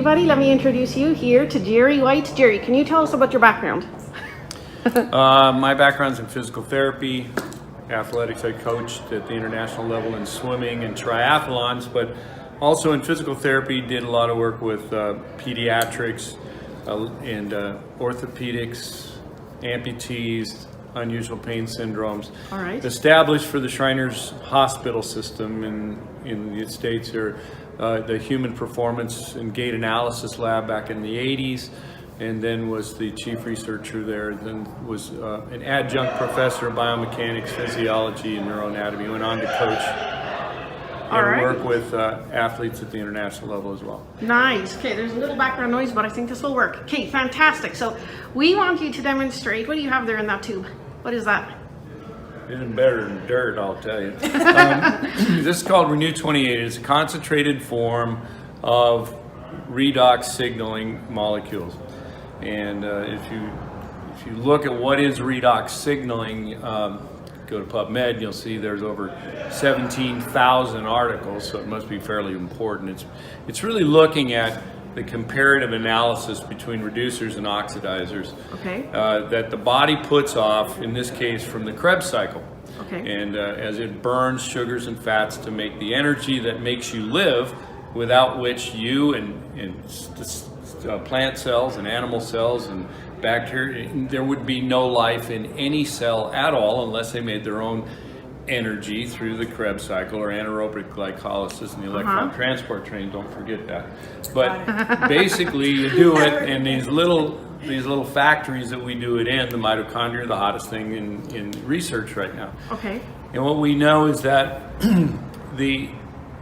everybody. Let me introduce you here to Jerry White. Jerry, can you tell us about your background? My background's in physical therapy, athletics. I coached at the international level in swimming and triathlons, but also in physical therapy, did a lot of work with pediatrics and orthopedics, amputees, unusual pain syndromes. All right. Established for the Shriners Hospital system in the United States, or the Human Performance and Gait Analysis Lab back in the 80s, and then was the chief researcher there, then was an adjunct professor of biomechanics, physiology, and neuroanatomy. Went on to coach and work with athletes at the international level as well. Nice. Okay, there's a little background noise, but I think this will work. Okay, fantastic. So we want you to demonstrate, what do you have there in that tube? What is that? Isn't better than dirt, I'll tell you. This is called Renu 28. It's a concentrated form of redox signaling molecules. And if you look at what is redox signaling, go to PubMed, you'll see there's over 17,000 articles, so it must be fairly important. It's really looking at the comparative analysis between reducers and oxidizers that the body puts off, in this case from the Krebs cycle. And as it burns sugars and fats to make the energy that makes you live, without which you and plant cells and animal cells and bacteria, there would be no life in any cell at all unless they made their own energy through the Krebs cycle or anaerobic glycolysis and the electron transport train. Don't forget that. But basically, you do it in these little factories that we do it in. The mitochondria, the hottest thing in research right now. And what we know is that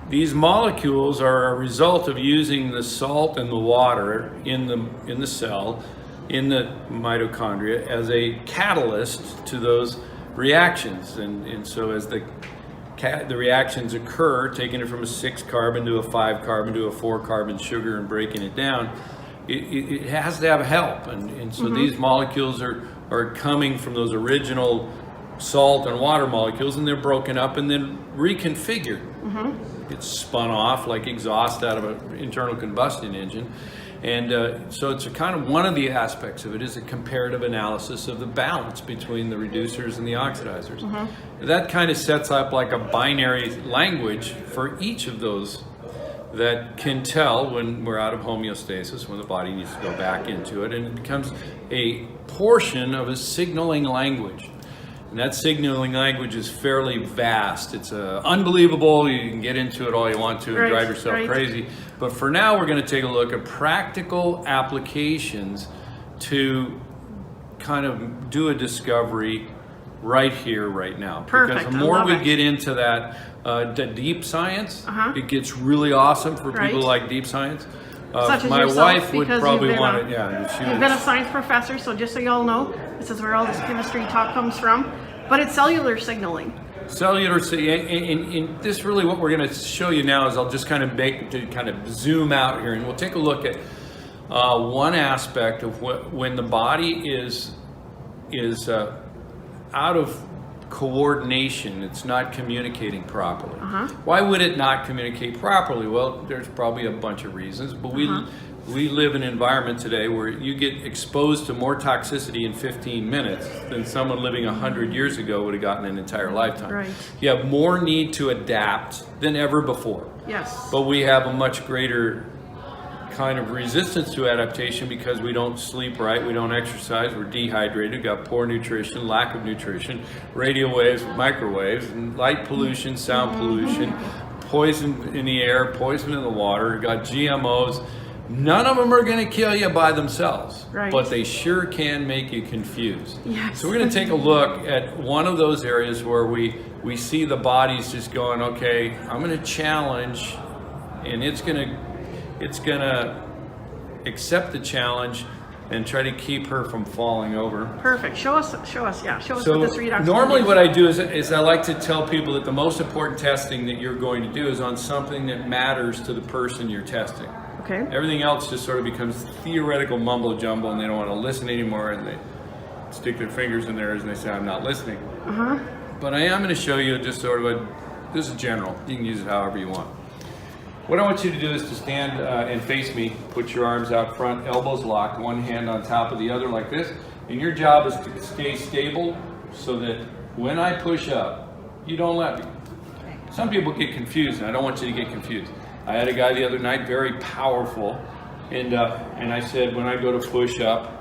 these molecules are a result of using the salt and the water in the cell, in the mitochondria, as a catalyst to those reactions. And so as the reactions occur, taking it from a 6-carbon to a 5-carbon to a 4-carbon sugar and breaking it down, it has to have help. And so these molecules are coming from those original salt and water molecules, and they're broken up and then reconfigured. It's spun off like exhaust out of an internal combustion engine. And so it's a kind of one of the aspects of it is a comparative analysis of the balance between the reducers and the oxidizers. That kind of sets up like a binary language for each of those that can tell when we're out of homeostasis, when the body needs to go back into it, and it becomes a portion of a signaling language. And that signaling language is fairly vast. It's unbelievable. You can get into it all you want to and drive yourself crazy. But for now, we're going to take a look at practical applications to kind of do a discovery right here, right now. Because the more we get into that, the deep science, it gets really awesome for people who like deep science. Such as my yourself, wife would probably want it. You've been a science professor, so just so you all know, this is where all this chemistry talk comes from. But it's cellular signaling. Cellular, and this really what we're going to show you now is I'll just kind of zoom out here, and we'll take a look at one aspect of when the body is out of coordination, it's not communicating properly. Why would it not communicate properly? Well, there's probably a bunch of reasons, but we live in an environment today where you get exposed to more toxicity in 15 minutes than someone living 100 years ago would have gotten an entire lifetime. You have more need to adapt than ever before. But we have a much greater kind of resistance to adaptation because we don't sleep right, we don't exercise, we're dehydrated, we've got poor nutrition, lack of nutrition, radio waves, microwaves, and light pollution, sound pollution, poison in the air, poison in the water, we've got GMOs. None of them are going to kill you by themselves, but they sure can make you confused. So we're going to take a look at one of those areas where we see the body's just going, okay, I'm going to challenge, and it's going to accept the challenge and try to keep her from falling over. Perfect. Show us what this redox. Normally what I do is I like to tell people that the most important testing that you're going to do is on something that matters to the person you're testing. Everything else just sort of becomes theoretical mumbo jumbo, and they don't want to listen anymore, and they stick their fingers in theirs and they say, I'm not listening. But I am going to show you just sort of this is general. You can use it however you want. What I want you to do is to stand and face me, put your arms out front, elbows locked, one hand on top of the other like this. And your job is to stay stable so that when I push up, you don't let me. Some people get confused, and I don't want you to get confused. I had a guy the other night, very powerful, and I said, when I go to push up,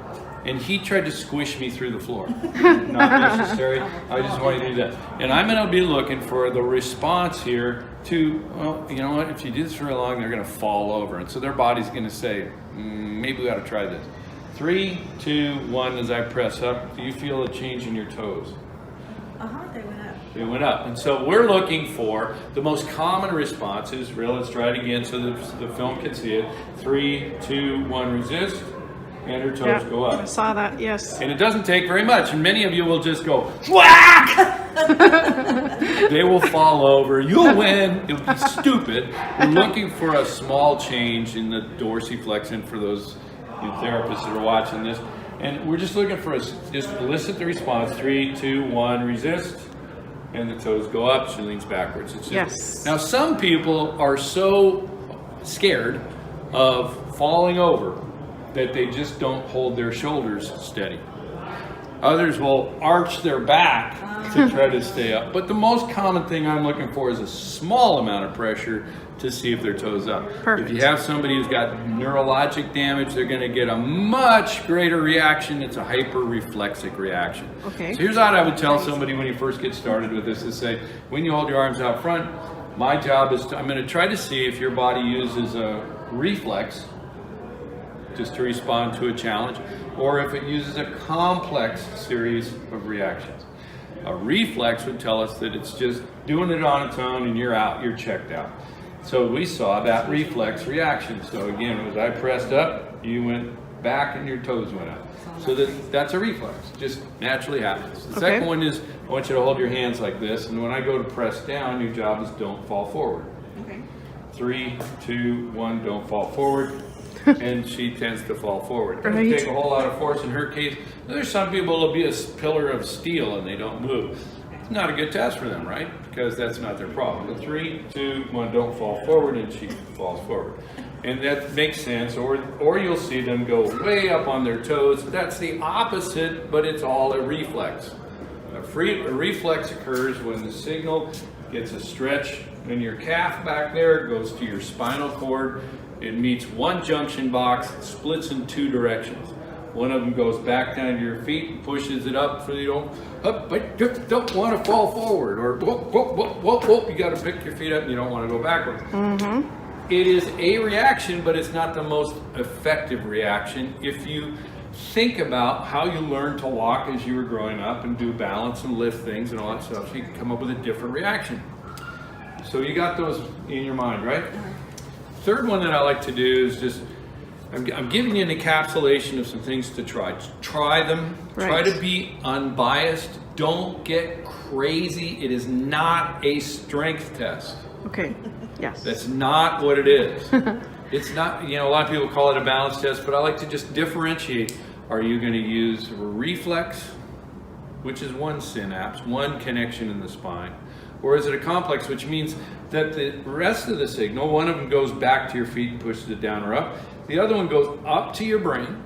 and he tried to squish me through the floor. Not necessary. I just want you to do that. And I'm going to be looking for the response here to, well, you know what, if you do this for real long, they're going to fall over. And so their body's going to say, maybe we ought to try this. 3, 2, 1, as I press up, do you feel a change in your toes? They went up. They went up. And so we're looking for the most common responses. Let's try it again so that the film can see it. 3, 2, 1, resist. And her toes go up. I saw that, yes. And it doesn't take very much. And many of you will just go, whack! They will fall over. You'll win. It'll be stupid. We're looking for a small change in the dorsiflexion for those therapists that are watching this. And we're just looking for just elicit the response. 3, 2, 1, resist. And the toes go up. She leans backwards. It's just, yes. Now, some people are so scared of falling over that they just don't hold their shoulders steady. Others will arch their back to try to stay up. But the most common thing I'm looking for is a small amount of pressure to see if their toes up. Perfect. If you have somebody who's got neurologic damage, they're going to get a much greater reaction. It's a hyper-reflexic reaction. Okay. So here's what I would tell somebody when you first get started with this, is say, when you hold your arms out front, my job is I'm going to try to see if your body uses a reflex just to respond to a challenge, or if it uses a complex series of reactions. A reflex would tell us that it's just doing it on its own and you're out, you're checked out. So we saw that reflex reaction. So again, as I pressed up, you went back and your toes went up. So that's a reflex, just naturally happens. The second one is, I want you to hold your hands like this, and when I go to press down, your job is don't fall forward. Okay. 3, 2, 1, don't fall forward. And she tends to fall forward. It doesn't Right. take a whole lot of force in her case. There's some people who'll be a pillar of steel and they don't move. It's not a good test for them, right? Because that's not their problem. But 3, 2, 1, don't fall forward, and she falls forward. And that makes sense. Or you'll see them go way up on their toes. That's the opposite, but it's all a reflex. A reflex occurs when the signal gets a stretch in your calf back there, it goes to your spinal cord. It meets one junction box, splits in 2 directions. One of them goes back down to your feet and pushes it up so you don't want to fall forward, or whoop, whoop, whoop, whoop, whoop. You got to pick your feet up and you don't want to go backwards. Mm-hmm. It is a reaction, but it's not the most effective reaction. If you think about how you learned to walk as you were growing up and do balance and lift things and all that stuff, so you can come up with a different reaction. So you got those in your mind, right? Third one that I like to do is just, I'm giving you an encapsulation of some things to try. Try them. Right. Try to be unbiased. Don't get crazy. It is not a strength test. Okay, yes. That's not what it is. It's not, a lot of people call it a balance test, but I like to just differentiate. Are you going to use a reflex, which is one synapse, one connection in the spine? Or is it a complex, which means that the rest of the signal, one of them goes back to your feet and pushes it down or up. The other one goes up to your brain,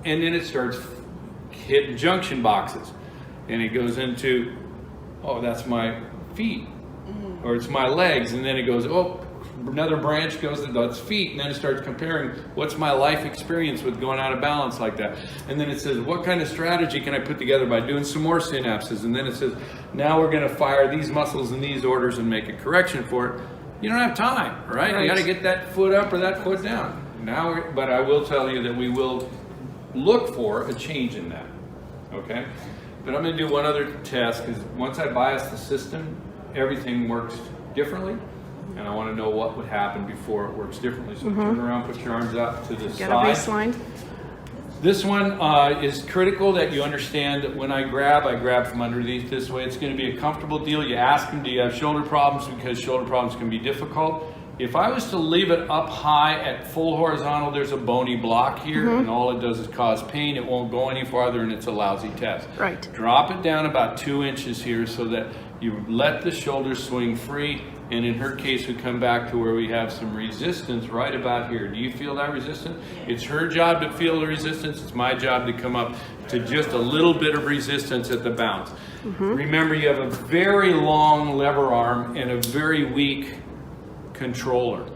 and then it starts hitting junction boxes. And it goes into, oh, that's my feet, or it's my legs. And then it goes, oh, another branch goes to that's feet. And then it starts comparing, what's my life experience with going out of balance like that? And then it says, what kind of strategy can I put together by doing some more synapses? And then it says, now we're going to fire these muscles in these orders and make a correction for it. You don't have time, right? You got to get that foot up or that foot down. But I will tell you that we will look for a change in that, okay? But I'm going to do one other test, because once I bias the system, everything works differently, and I want to know what would happen before it works differently. So turn around, put your arms out to the side. Get a baseline. This one is critical that you understand that when I grab from underneath this way. It's going to be a comfortable deal. You ask them, do you have shoulder problems? Because shoulder problems can be difficult. If I was to leave it up high at full horizontal, there's a bony block here, and all it does is cause pain. It won't go any farther, and it's a lousy test. Right. Drop it down about 2 inches here so that You let the shoulders swing free, and in her case, we come back to where we have some resistance right about here. Do you feel that resistance? It's her job to feel the resistance. It's my job to come up to just a little bit of resistance at the bounce. Remember, you have a very long lever arm and a very weak controller.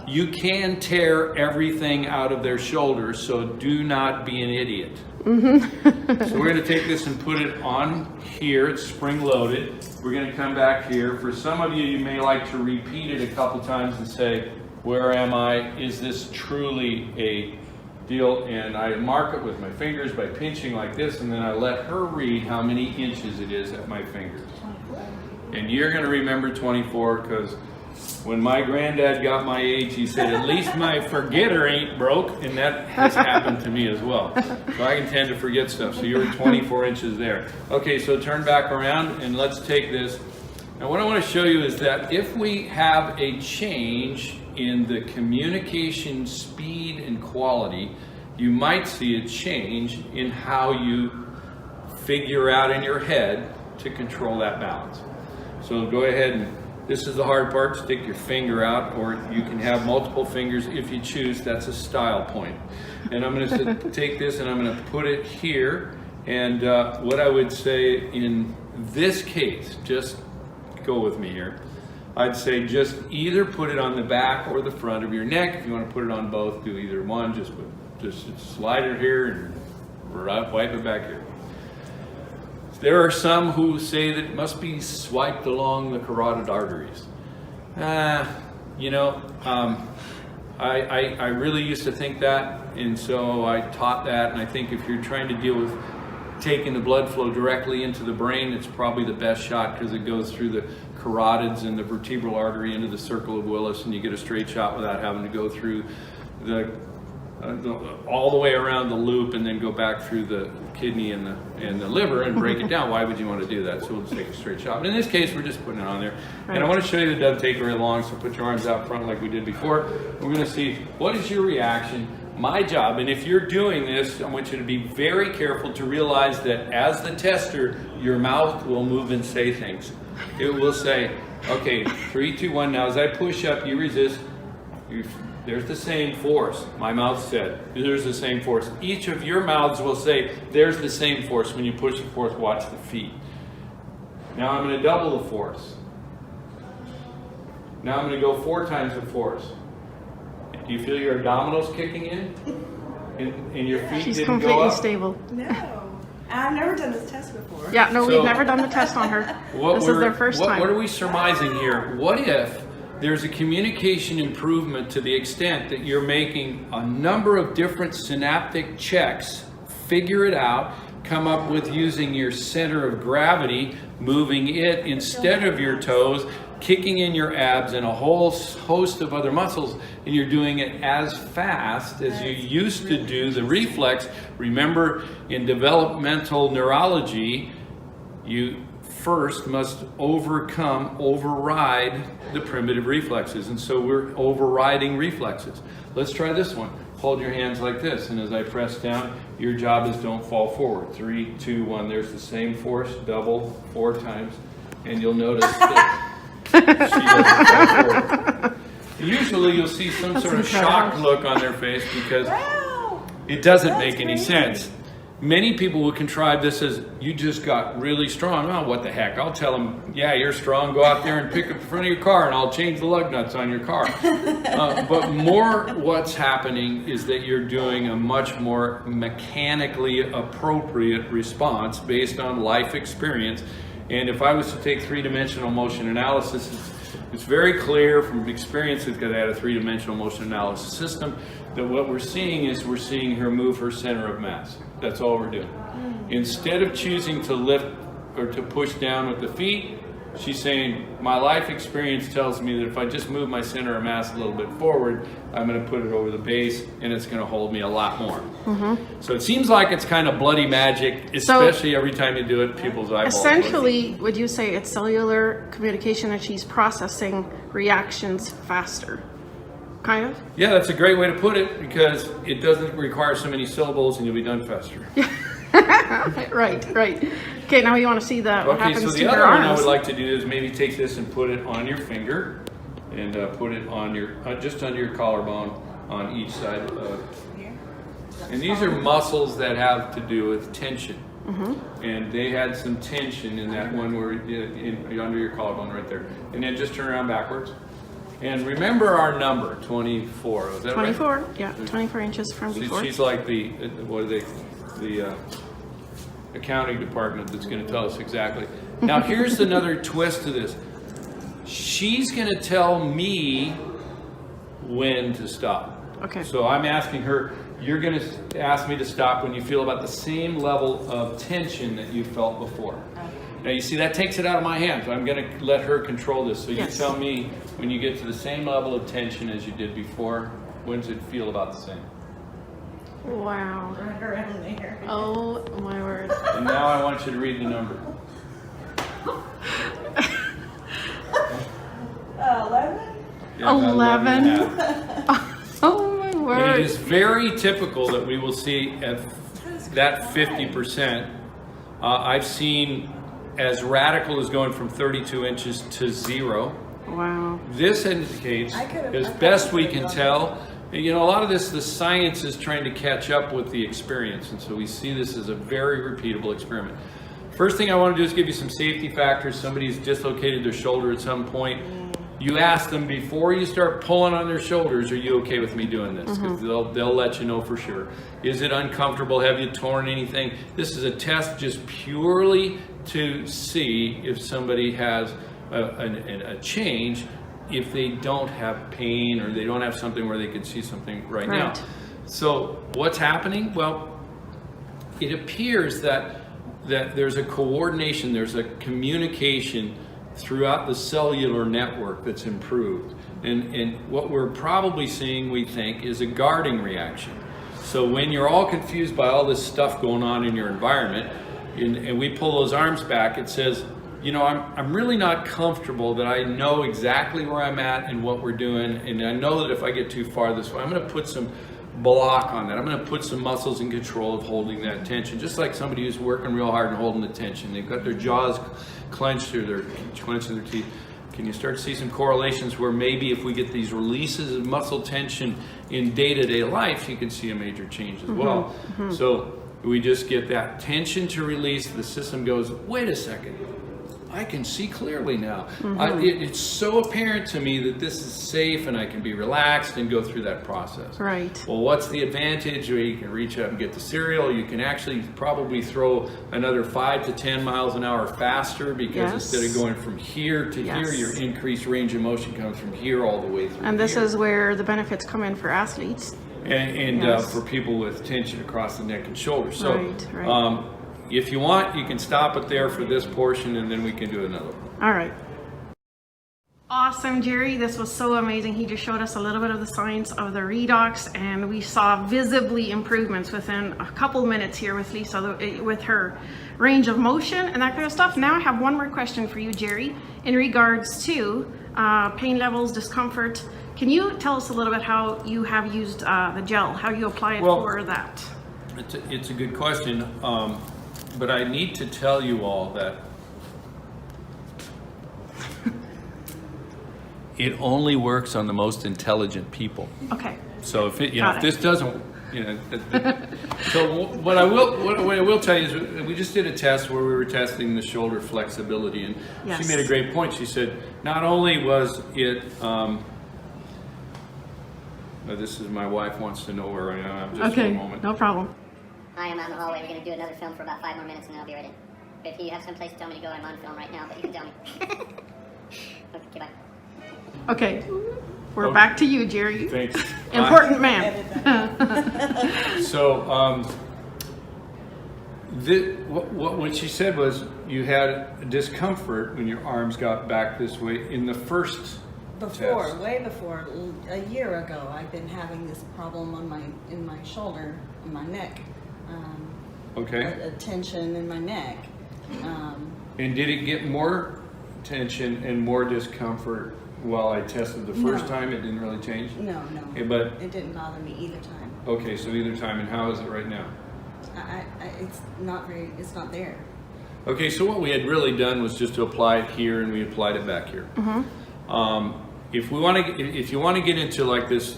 You can tear everything out of their shoulders, so do not be an idiot. So we're going to take this and put it on here. It's spring loaded. We're going to come back here. For some of you, you may like to repeat it a couple times and say, where am I? Is this truly a deal? And I mark it with my fingers by pinching like this, and then I let her read how many inches it is at my fingers. And you're going to remember 24, because when my granddad got my age, he said, at least my forgetter ain't broke, and that has happened to me as well. So I can tend to forget stuff. So you were 24 inches there. Okay, so turn back around and let's take this. Now what I want to show you is that if we have a change in the communication speed and quality, you might see a change in how you figure out in your head to control that balance. So go ahead and, this is the hard part, stick your finger out, or you can have multiple fingers if you choose. That's a style point. And I'm going to take this and I'm going to put it here. And what I would say in this case, just go with me here. I'd say just either put it on the back or the front of your neck. If you want to put it on both, do either one. Just slide it here and wipe it back here. There are some who say that it must be swiped along the carotid arteries. You know, I really used to think that, and so I taught that, and I think if you're trying to deal with taking the blood flow directly into the brain, it's probably the best shot, because it goes through the carotids and the vertebral artery into the circle of Willis, and you get a straight shot without having to go through all the way around the loop and then go back through the kidney and the liver and break it down. Why would you want to do that? So we'll just take a straight shot. But in this case, we're just putting it on there. Right. And I want to show you that it doesn't take very long, so put your arms out front like we did before. We're going to see what is your reaction. My job, and if you're doing this, I want you to be very careful to realize that as the tester, your mouth will move and say things. It will say, okay, 3, 2, 1. Now as I push up, you resist. There's the same force. My mouth said, there's the same force. Each of your mouths will say, there's the same force. When you push the force, watch the feet. Now I'm going to double the force. Now I'm going to go 4 times the force. Do you feel your abdominals kicking in? And your feet She's didn't go completely up? stable. No. I've never done this test before. Yeah, no, So- we've never done the test on her. This is their first time. What are we surmising here? What if there's a communication improvement to the extent that you're making a number of different synaptic checks, figure it out, come up with using your center of gravity, moving it instead of your toes, kicking in your abs and a whole host of other muscles, and you're doing it as fast as you used to do the reflex. Remember, in developmental neurology, you first must override the primitive reflexes, and so we're overriding reflexes. Let's try this one. Hold your hands like this, and as I press down, your job is don't fall forward. 3, 2, 1. There's the same force, double, 4 times, and you'll notice that she doesn't fall forward. Usually you'll see some sort of shocked look on their face because it doesn't make any sense. Many people will contrive this as, you just got really strong. Oh, what the heck? I'll tell them, yeah, you're strong. Go out there and pick up the front of your car and I'll change the lug nuts on your car. But more what's happening is that you're doing a much more mechanically appropriate response based on life experience. And if I was to take 3-dimensional motion analysis, it's very clear from experience, because I had a 3-dimensional motion analysis system, that what we're seeing is we're seeing her move her center of mass. That's all we're doing. Instead of choosing to lift or to push down with the feet, she's saying, my life experience tells me that if I just move my center of mass a little bit forward, I'm going to put it over the base and it's going to hold me a lot more. So it seems like it's kind of bloody magic, especially every time you do it, people's eyeballs. Essentially, would you say it's cellular communication and she's processing reactions faster? Kind of? Yeah, that's a great way to put it, because it doesn't require so many syllables and you'll be done faster. Right. Okay, now you want to see what Okay, happens so to the your other one I arms. would like to do is maybe take this and put it on your finger, and put it on your just under your collarbone on each side. Here. And these are muscles that have to do with tension. And they had some tension in that one where under your collarbone right there. And then just turn around backwards. And remember our number, 24. Is that 24, right? yeah, 24 inches from before. She's like the accounting department that's going to tell us exactly. Now here's another twist to this. She's going to tell me when to stop. Okay. So I'm asking her, you're going to ask me to stop when you feel about the same level of tension that you felt before. Now you see that takes it out of my hands. I'm going to let her control this. So you Yes. tell me when you get to the same level of tension as you did before, when does it feel about the same? Wow. Right around there. Oh my word. And now I want you to read the number. 11? Yeah, about 11. 11.5. Oh my And word. it is very typical that we will see at that 50%. I've seen as radical as going from 32 inches to 0. Wow. This indicates, I could've- as I best could've we can done tell, you know, a lot of this, the science is trying to catch up with the experience. And so we see this as a very repeatable experiment. First thing I want to do is give you some safety factors. Somebody's dislocated their shoulder at some point. You ask them before you start pulling on their shoulders, are you okay with me doing this? Because they'll let you know for sure. Is it uncomfortable? Have you torn anything? This is a test just purely to see if somebody has a change, if they don't have pain or they don't have something where they can see something right now. Right. So what's happening? Well, it appears that there's a coordination, there's a communication throughout the cellular network that's improved. And what we're probably seeing, we think, is a guarding reaction. So when you're all confused by all this stuff going on in your environment, and we pull those arms back, it says, you know, I'm really not comfortable that I know exactly where I'm at and what we're doing, and I know that if I get too far this way, I'm going to put some block on that. I'm going to put some muscles in control of holding that tension, just like somebody who's working real hard and holding the tension. They've got their jaws clenched or they're clenching their teeth. Can you start to see some correlations where maybe if we get these releases of muscle tension in day-to-day life, you can see a major change as well. So we just get that tension to release. The system goes, wait a second, I can see clearly now. It's so apparent to me that this is safe and I can be relaxed and go through that process. Right. Well, what's the advantage? Where you can reach out and get the cereal. You can actually probably throw another 5 to 10 miles an hour faster, because Yes. instead of going from here to here, Yes. your increased range of motion comes from here all the way through And this here. is where the benefits come in for athletes. And Yes. for people with tension across the neck and shoulders. So Right. if you want, you can stop it there for this portion, and then we can do another one. All right. Awesome, Jerry. This was so amazing. He just showed us a little bit of the science of the redox, and we saw visibly improvements within a couple minutes here with Lisa, with her range of motion and that kind of stuff. Now I have one more question for you, Jerry, in regards to pain levels, discomfort. Can you tell us a little bit how you have used the gel, how you apply it Well, for that? It's a good question, but I need to tell you all that it only works on the most intelligent people. Okay. So if it, Got if it. this doesn't, so what I will tell you is we just did a test where we were testing the shoulder flexibility, and Yes. she made a great point. She said not only was it, this is my wife wants to know where I am. Just for a Okay, moment. no problem. I am out in the hallway. We're going to do another film for about 5 more minutes and then I'll be ready. If you have some place to tell me to go, I'm on film right now, but you can tell me. Okay, bye. Okay, we're Okay. back to you, Jerry. Thanks. Important man. Edit that. So, what she said was you had discomfort when your arms got back this way in the first Before, test. way before, a year ago, I've been having this problem in my shoulder, in my neck. Okay. A tension in my neck. And did it get more tension and more discomfort while I tested the first No. time? It didn't really change? No. Okay, but, It didn't bother me either time. okay, so either time, and how is it right now? It's not there. Okay, so what we had really done was just to apply it here, and we applied it back here. If you want to get into like this,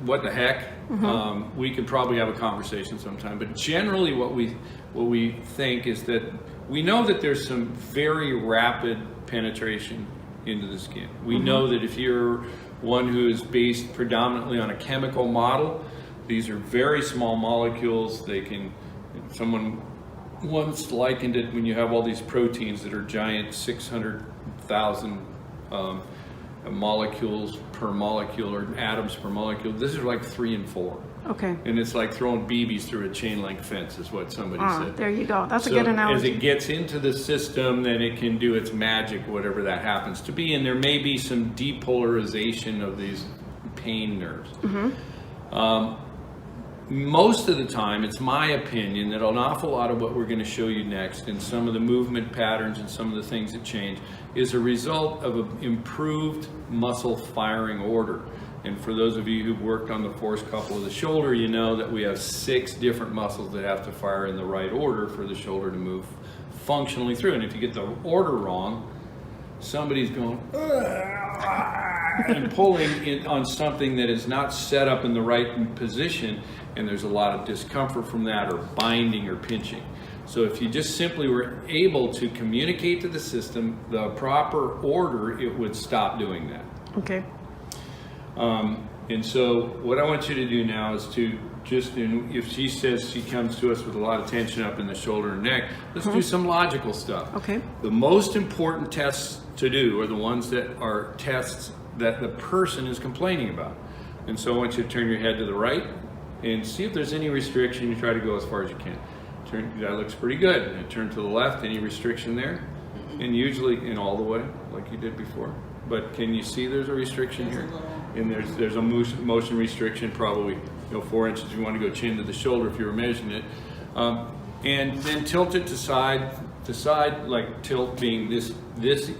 what the heck, we could probably have a conversation sometime. But generally, what we think is that we know that there's some very rapid penetration into the skin. We know that if you're one who is based predominantly on a chemical model, these are very small molecules. Someone once likened it when you have all these proteins that are giant 600,000 molecules per molecule or atoms per molecule. This is like 3 and 4. Okay. And it's like throwing BBs through a chain link fence is what somebody said. There you go. That's a So good analogy. as it gets into the system, then it can do its magic, whatever that happens to be. And there may be some depolarization of these pain nerves. Most of the time, it's my opinion that an awful lot of what we're going to show you next and some of the movement patterns and some of the things that change is a result of an improved muscle firing order. And for those of you who've worked on the force couple of the shoulder, you know that we have 6 different muscles that have to fire in the right order for the shoulder to move functionally through. And if you get the order wrong, somebody's going and pulling it on something that is not set up in the right position, and there's a lot of discomfort from that, or binding or pinching. So if you just simply were able to communicate to the system the proper order, it would stop doing that. Okay. And so what I want you to do now is to just, if she says she comes to us with a lot of tension up in the shoulder and neck, let's do some logical stuff. Okay. The most important tests to do are the ones that are tests that the person is complaining about. And so I want you to turn your head to the right and see if there's any restriction. You try to go as far as you can. That looks pretty good. And turn to the left, any restriction there? And usually in all the way, like you did before. But can you see there's a restriction here? And there's a motion restriction, probably 4 inches. You want to go chin to the shoulder if you were measuring it. And then tilt it to side, like tilt being this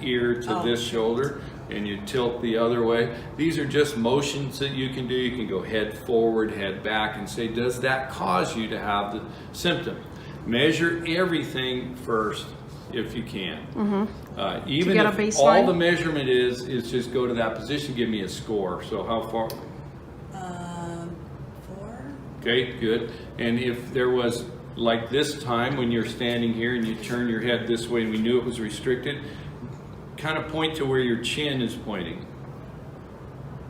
ear to this shoulder, and you tilt the other way. These are just motions that you can do. You can go head forward, head back, and say, does that cause you to have the symptom? Measure everything first if you can. Even if all the measurement is just go to that position, give me a score. So how far? 4. Okay, good. And if there was, like this time when you're standing here and you turn your head this way and we knew it was restricted, kind of point to where your chin is pointing.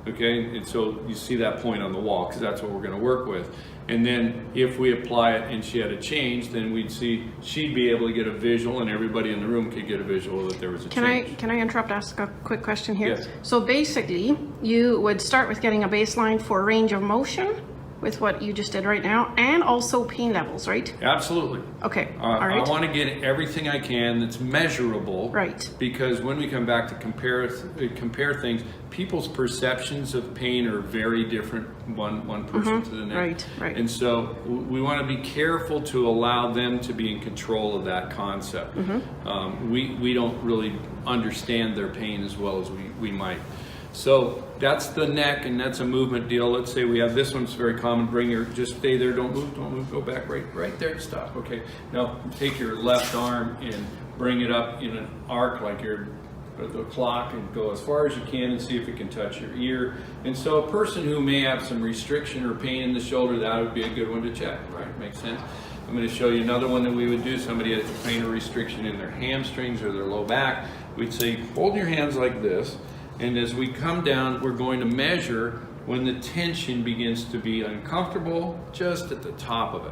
Okay, and so you see that point on the wall because that's what we're going to work with. And then if we apply it and she had a change, then we'd see she'd be able to get a visual, and everybody in the room could get a visual that there was a change. Can I interrupt, ask a quick question here? Yes. So basically, you would start with getting a baseline for range of motion with what you just did right now, and also pain levels, right? Absolutely. Okay, all right. I want to get everything I can that's measurable. Right. Because when we come back to compare things, people's perceptions of pain are very different, one person to the next. Right. And so we want to be careful to allow them to be in control of that concept. We don't really understand their pain as well as we might. So that's the neck, and that's a movement deal. Let's say we have this one's very common. Just stay there, don't move, go back right there, stop. Okay, now take your left arm and bring it up in an arc like the clock, and go as far as you can and see if it can touch your ear. And so a person who may have some restriction or pain in the shoulder, that would be a good one to check, right? Makes sense? I'm going to show you another one that we would do. Somebody has a pain or restriction in their hamstrings or their low back. We'd say, hold your hands like this. And as we come down, we're going to measure when the tension begins to be uncomfortable, just at the top of it.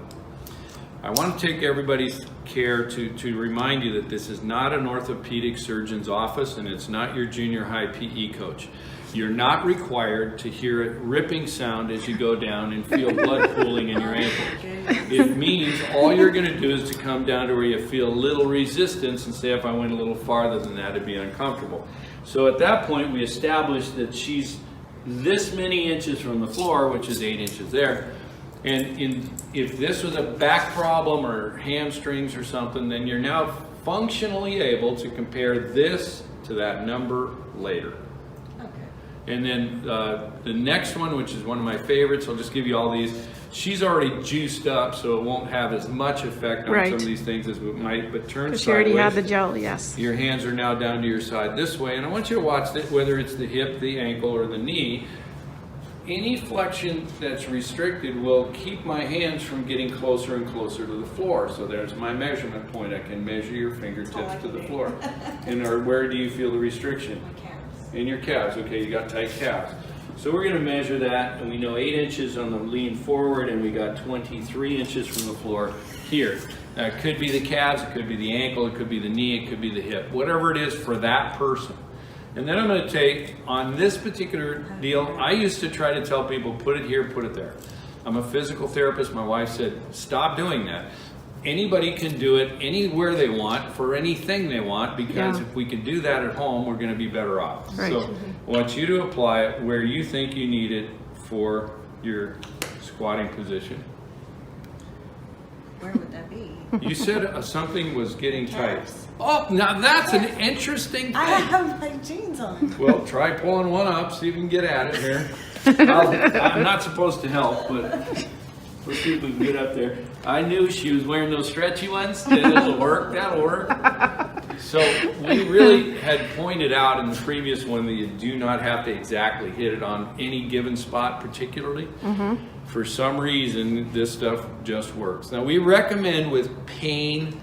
I want to take everybody's care to remind you that this is not an orthopedic surgeon's office, and it's not your junior high PE coach. You're not required to hear a ripping sound as you go down and feel blood pooling in your ankles. It means all you're going to do is to come down to where you feel a little resistance and say, if I went a little farther than that, it'd be uncomfortable. So at that point, we established that she's this many inches from the floor, which is 8 inches there. And if this was a back problem or hamstrings or something, then you're now functionally able to compare this to that number later. Okay. And then the next one, which is one of my favorites, I'll just give you all these. She's already juiced up, so it won't have as much effect on Right. some of these things as it might, but turn Because sideways. you already had the gel, yes. Your hands are now down to your side this way, and I want you to watch that, whether it's the hip, the ankle, or the knee. Any flexion that's restricted will keep my hands from getting closer and closer to the floor. So there's my measurement point. I can measure your fingertips to the floor. And where do you feel the restriction? My calves. In your calves. Okay, you got tight calves. So we're going to measure that, and we know 8 inches on the lean forward, and we got 23 inches from the floor here. Now, it could be the calves, it could be the ankle, it could be the knee, it could be the hip, whatever it is for that person. And then I'm going to take, on this particular deal, I used to try to tell people, put it here, put it there. I'm a physical therapist. My wife said, stop doing that. Anybody can do it anywhere they want for anything they want, because if we can do that at home, we're going to be better off. Right. So I want you to apply it where you think you need it for your squatting position. Where would that be? You said something was getting tight. Calves. Oh, now that's an interesting I thing. have my jeans on. Well, try pulling one up, see if you can get at it here. I'm not supposed to help, but let's see if we can get up there. I knew she was wearing those stretchy ones. That'll work, that'll work. So we really had pointed out in the previous one that you do not have to exactly hit it on any given spot particularly. For some reason, this stuff just works. Now we recommend with pain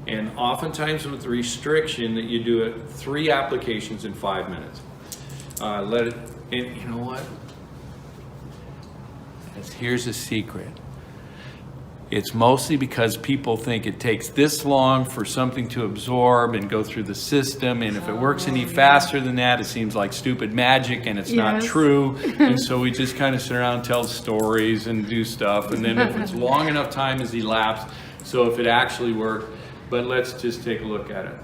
and oftentimes with restriction that you do it 3 applications in 5 minutes. Let it, and you know what? Here's a secret. It's mostly because people think it takes this long for something to absorb and go through the system, and if it works any faster than that, it seems like stupid magic, and it's not Yes. true. And so we just kind of sit around and tell stories and do stuff, and then if it's long enough time has elapsed, so if it actually worked, but let's just take a look at it.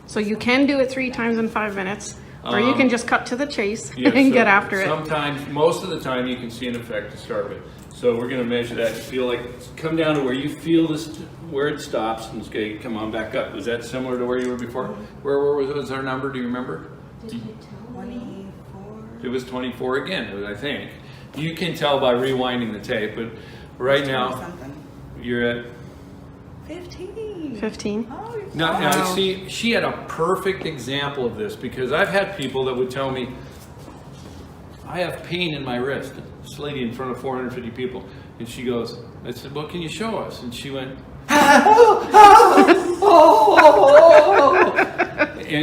So you can do it 3 times in 5 minutes, or you can just cut to the chase Yeah, and so get after it. Sometimes, most of the time, you can see an effect to start with. So we're going to measure that. You feel like, come down to where you feel this, where it stops, and okay, come on back up. Was that similar to where you were before? Where was our number? Do you remember? 24. It was 24 again, I think. You can tell by rewinding the tape, but right now Something. you're at. 15. 15. Oh, you're Now, Wow. see, she had a perfect example of this, because I've had people that would tell me, I have pain in my wrist. This lady in front of 450 people, and she goes, I said, well, can you show us? And she went, and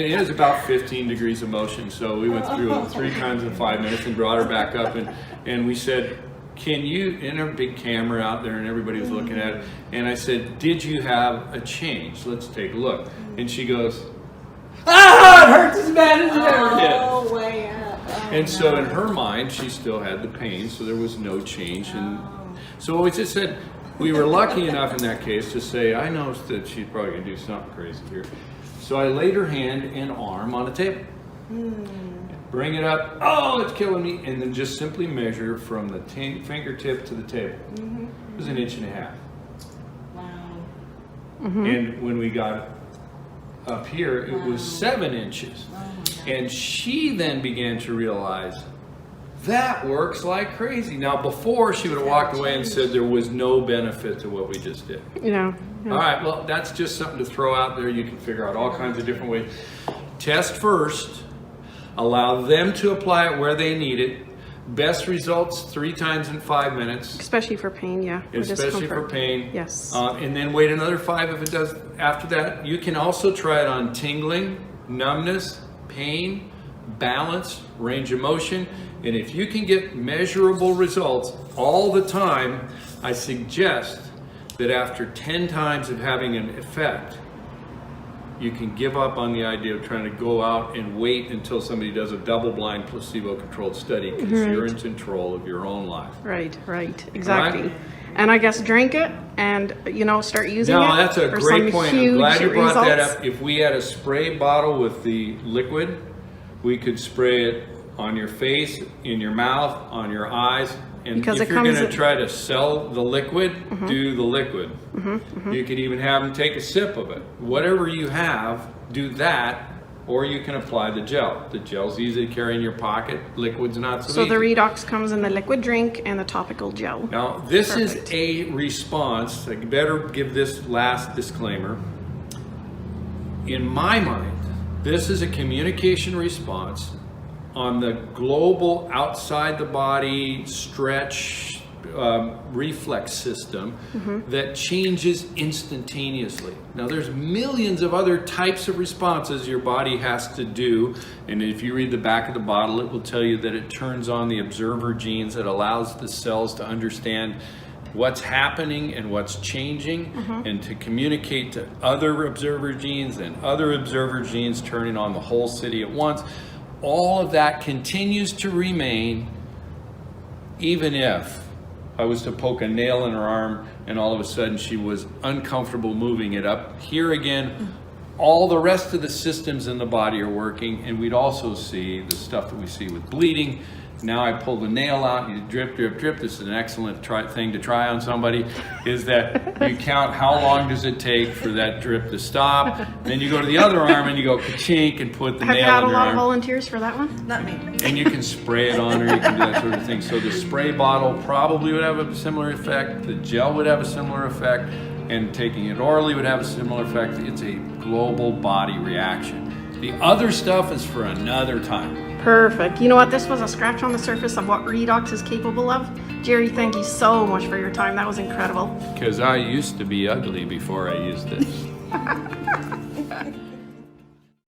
it was about 15 degrees of motion. So we went through it 3 times in 5 minutes and brought her back up, and we said, can you, and a big camera out there and everybody was looking at it, and I said, did you have a change? Let's take a look. And she goes, it hurts as bad as it ever did. Oh, way up. Oh, And so no. in her mind, she still had the pain, so there was no change. And so we just said, we were lucky enough in that case to say, I know that she's probably going to do something crazy here. So I laid her hand and arm on the table. Bring it up. Oh, it's killing me. And then just simply measure from the fingertip to the table. It was 1.5 inches. Wow. And when we got up here, it was 7 inches. Oh, my God. And she then began to realize that works like crazy. Now, before she would have walked away and said there was no benefit to what we just did. Yeah. All right, well, that's just something to throw out there. You can figure out all kinds of different ways. Test first, allow them to apply it where they need it. Best results 3 times in 5 minutes. Especially for pain, yeah. or Especially for discomfort. pain. Yes. And then wait another 5 if it does after that. You can also try it on tingling, numbness, pain, balance, range of motion. And if you can get measurable results all the time, I suggest that after 10 times of having an effect, you can give up on the idea of trying to go out and wait until somebody does a double-blind placebo-controlled study, because you're in control of your own life. Right, exactly. Right. And I guess drink it and, start using it. No, that's a for great some point. I'm huge glad you brought that results. up. If we had a spray bottle with the liquid, we could spray it on your face, in your mouth, on your eyes. And Because if it you're going comes to in- try to sell the liquid, do the liquid. You could even have them take a sip of it. Whatever you have, do that or you can apply the gel. The gel's easy to carry in your pocket, liquid's not so So easy. the Redox comes in the liquid drink and the topical gel. Now, this Perfect. is a response. I better give this last disclaimer. In my mind, this is a communication response on the global outside the body stretch reflex system that changes instantaneously. Now, there's millions of other types of responses your body has to do, and if you read the back of the bottle, it will tell you that it turns on the observer genes that allows the cells to understand what's happening and what's changing, and to communicate to other observer genes, and other observer genes turning on the whole city at once. All of that continues to remain even if I was to poke a nail in her arm and all of a sudden she was uncomfortable moving it up. Here again, all the rest of the systems in the body are working, and we'd also see the stuff that we see with bleeding. Now I pull the nail out, you drip, drip, drip. This is an excellent thing to try on somebody, is that you count how long does it take for that drip to stop. Then you go to the other arm and you go ka-chink and put the Have you nail had in a your lot of arm. volunteers for that one? Not me. And you can spray it on her, you can do that sort of thing. So the spray bottle probably would have a similar effect, the gel would have a similar effect, and taking it orally would have a similar effect. It's a global body reaction. The other stuff is for another time. Perfect. You know what? This was a scratch on the surface of what Redox is capable of. Jerry, thank you so much for your time. That was incredible. Because I used to be ugly before I used this.